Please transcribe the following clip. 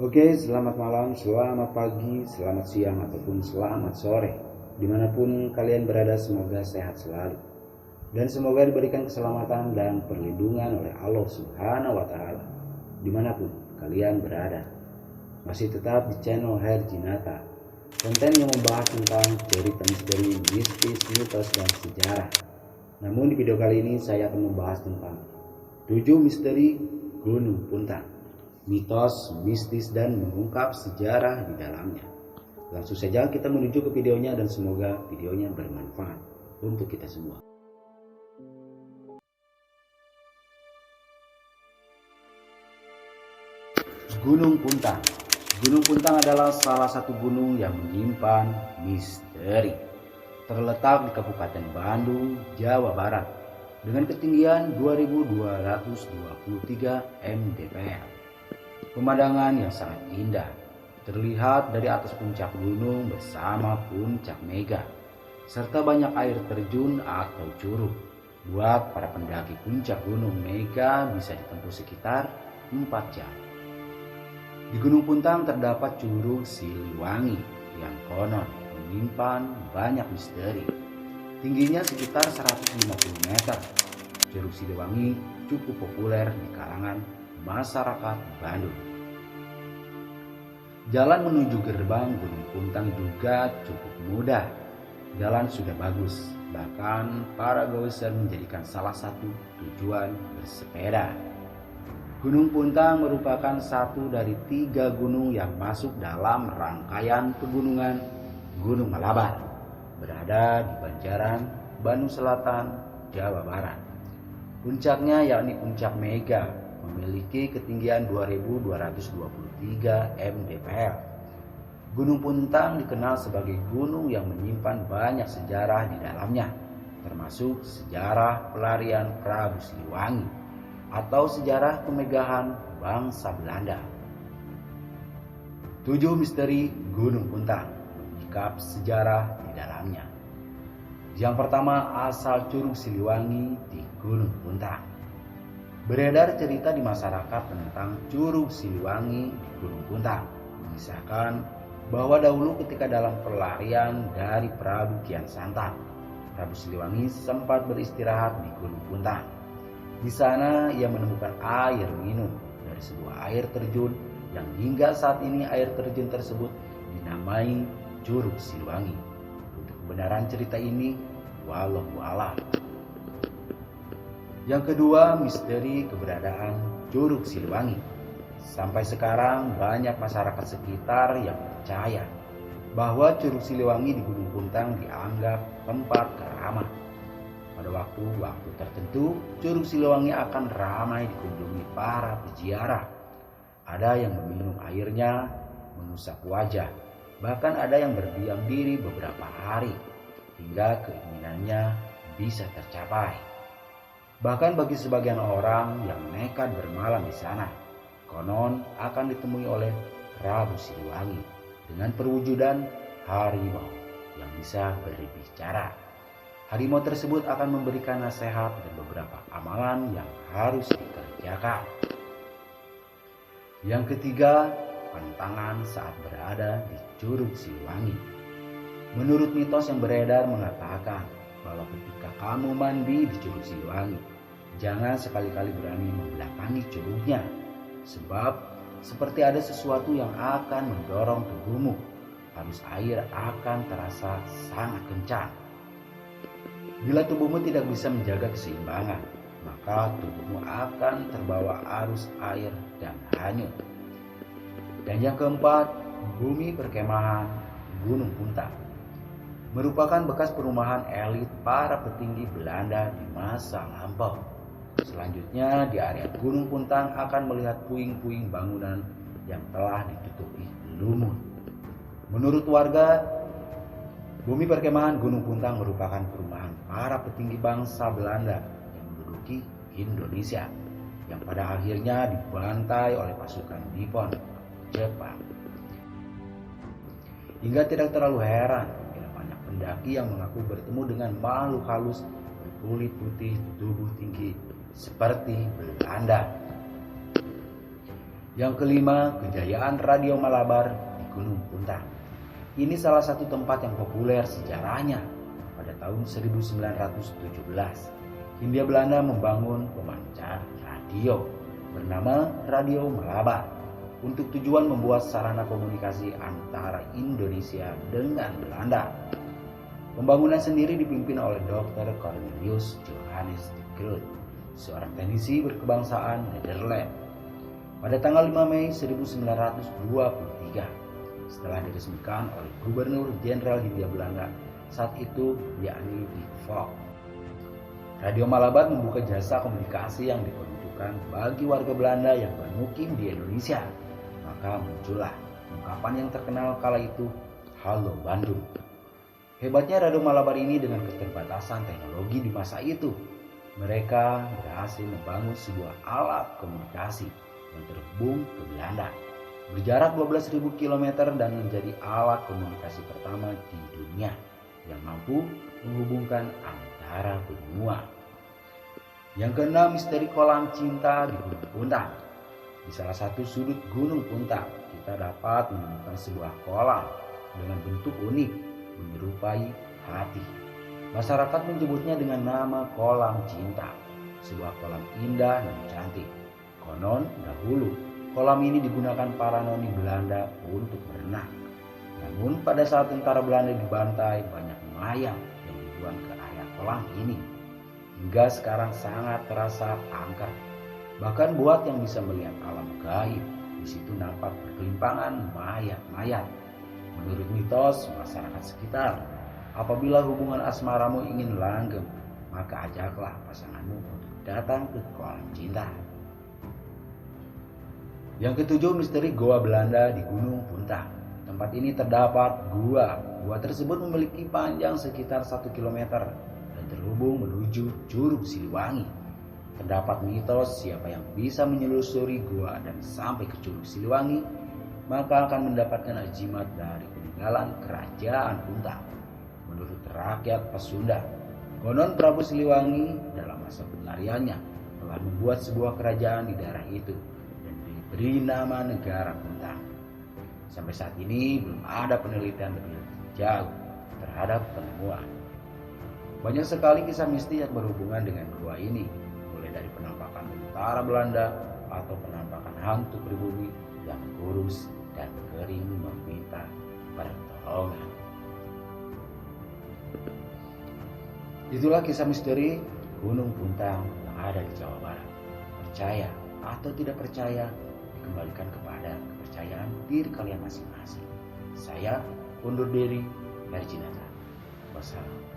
Oke, selamat malam, selamat pagi, selamat siang, ataupun selamat sore. Dimanapun kalian berada, semoga sehat selalu. Dan semoga diberikan keselamatan dan perlindungan oleh Allah Subhanahu wa Ta'ala. Dimanapun kalian berada. Masih tetap di channel Herjinata, konten yang membahas tentang cerita misteri, mistis, mitos, dan sejarah. Namun di video kali ini saya akan membahas tentang 7 misteri Gunung Puntang, mitos, mistis, dan mengungkap sejarah di dalamnya. Langsung saja kita menuju ke videonya dan semoga videonya bermanfaat untuk kita semua. Gunung Puntang. Gunung Puntang adalah salah satu gunung yang menyimpan misteri. Terletak di Kabupaten Bandung, Jawa Barat, dengan ketinggian 2223 mdpl. Pemandangan yang sangat indah terlihat dari atas puncak gunung bersama puncak Mega, serta banyak air terjun atau curug. Buat para pendaki puncak gunung Mega bisa ditempuh sekitar 4 jam. Di Gunung Puntang terdapat Curug Siliwangi yang konon menyimpan banyak misteri. Tingginya sekitar 150 meter. Curug Siliwangi cukup populer di kalangan masyarakat Bandung. Jalan menuju gerbang Gunung Puntang juga cukup mudah. Jalan sudah bagus, bahkan para goeser menjadikan salah satu tujuan bersepeda. Gunung Puntang merupakan satu dari 3 gunung yang masuk dalam rangkaian pegunungan Gunung Malabar, berada di Banjaran, Bandung Selatan, Jawa Barat. Puncaknya yakni Puncak Mega memiliki ketinggian 2223 mdpl. Gunung Puntang dikenal sebagai gunung yang menyimpan banyak sejarah di dalamnya, termasuk sejarah pelarian Prabu Siliwangi atau sejarah kemegahan bangsa Belanda. 7 misteri Gunung Puntang, menyingkap sejarah di dalamnya. Yang pertama, asal Curug Siliwangi di Gunung Puntang. Beredar cerita di masyarakat tentang Curug Siliwangi di Gunung Puntang, mengisahkan bahwa dahulu ketika dalam pelarian dari Prabu Kian Santang, Prabu Siliwangi sempat beristirahat di Gunung Puntang. Di sana ia menemukan air minum dari sebuah air terjun yang hingga saat ini air terjun tersebut dinamai Curug Siliwangi. Untuk kebenaran cerita ini, wallahu a'lam. Yang kedua, misteri keberadaan Curug Siliwangi. Sampai sekarang banyak masyarakat sekitar yang percaya bahwa Curug Siliwangi di Gunung Puntang dianggap tempat keramat. Pada waktu tertentu, Curug Siliwangi akan ramai dikunjungi para peziarah. Ada yang meminum airnya, mengusap wajah, bahkan ada yang berdiam diri beberapa hari, hingga keinginannya bisa tercapai. Bahkan bagi sebagian orang yang nekat bermalam di sana, konon akan ditemui oleh Prabu Siliwangi dengan perwujudan harimau yang bisa berbicara. Harimau tersebut akan memberikan nasihat dan beberapa amalan yang harus dikerjakan. Yang ketiga, pantangan saat berada di Curug Siliwangi. Menurut mitos yang beredar mengatakan bahwa ketika kamu mandi di Curug Siliwangi, jangan sekali-kali berani membelakangi curugnya, sebab seperti ada sesuatu yang akan mendorong tubuhmu. Arus air akan terasa sangat kencang. Bila tubuhmu tidak bisa menjaga keseimbangan, maka tubuhmu akan terbawa arus air dan hanyut. Dan yang keempat, bumi perkemahan Gunung Puntang merupakan bekas perumahan elit para petinggi Belanda di masa lampau. Selanjutnya, di area Gunung Puntang akan melihat puing-puing bangunan yang telah ditutupi lumut. Menurut warga, bumi perkemahan Gunung Puntang merupakan perumahan para petinggi bangsa Belanda yang menduduki Indonesia, yang pada akhirnya dibantai oleh pasukan Nippon Jepang. Hingga tidak terlalu heran bila banyak pendaki yang mengaku bertemu dengan makhluk halus berkulit putih, tubuh tinggi seperti Belanda. Yang kelima, kejayaan Radio Malabar di Gunung Puntang. Ini salah satu tempat yang populer sejarahnya. Pada tahun 1917, Hindia Belanda membangun pemancar radio bernama Radio Malabar untuk tujuan membuat sarana komunikasi antara Indonesia dengan Belanda. Pembangunan sendiri dipimpin oleh Dr. Cornelius Johannes de Groot, seorang teknisi berkebangsaan Nederland. Pada tanggal 5 Mei 1923, setelah diresmikan oleh Gubernur Jenderal Hindia Belanda saat itu, yakni Dick Fogg. Radio Malabar membuka jasa komunikasi yang diperuntukkan bagi warga Belanda yang bermukim di Indonesia. Maka muncullah ungkapan yang terkenal kala itu, "Halo Bandung." Hebatnya Radio Malabar ini dengan keterbatasan teknologi di masa itu, mereka berhasil membangun sebuah alat komunikasi yang terhubung ke Belanda berjarak 12.000 km dan menjadi alat komunikasi pertama di dunia yang mampu menghubungkan antara benua. Yang keenam, misteri kolam cinta di Gunung Puntang. Di salah satu sudut Gunung Puntang, kita dapat menemukan sebuah kolam dengan bentuk unik menyerupai hati. Masyarakat menyebutnya dengan nama kolam cinta, sebuah kolam indah dan cantik. Konon dahulu kolam ini digunakan para noni Belanda untuk berenang. Namun pada saat tentara Belanda dibantai, banyak mayat yang dibuang ke area kolam ini. Hingga sekarang sangat terasa angker. Bahkan buat yang bisa melihat alam gaib, di situ nampak berkelimpangan mayat-mayat. Menurut mitos masyarakat sekitar, apabila hubungan asmaramu ingin langgeng, maka ajaklah pasanganmu untuk datang ke kolam cinta. Yang ketujuh, misteri Goa Belanda di Gunung Puntang. Tempat ini terdapat gua. Gua tersebut memiliki panjang sekitar 1 km dan terhubung menuju Curug Siliwangi. Terdapat mitos siapa yang bisa menyelusuri gua dan sampai ke Curug Siliwangi, maka akan mendapatkan ajimat dari peninggalan kerajaan Puntang. Menurut rakyat Pasunda, konon Prabu Siliwangi dalam masa pelariannya telah membuat sebuah kerajaan di daerah itu dan diberi nama Negara Puntang. Sampai saat ini belum ada penelitian lebih jauh terhadap penemuan. Banyak sekali kisah mistis yang berhubungan dengan gua ini, mulai dari penampakan tentara Belanda atau penampakan hantu pribumi yang kurus dan kering meminta pertolongan. Itulah kisah misteri Gunung Puntang yang ada di Jawa Barat. Percaya atau tidak percaya dikembalikan kepada kepercayaan diri kalian masing-masing. Saya undur diri dari Cinata. Wassalam.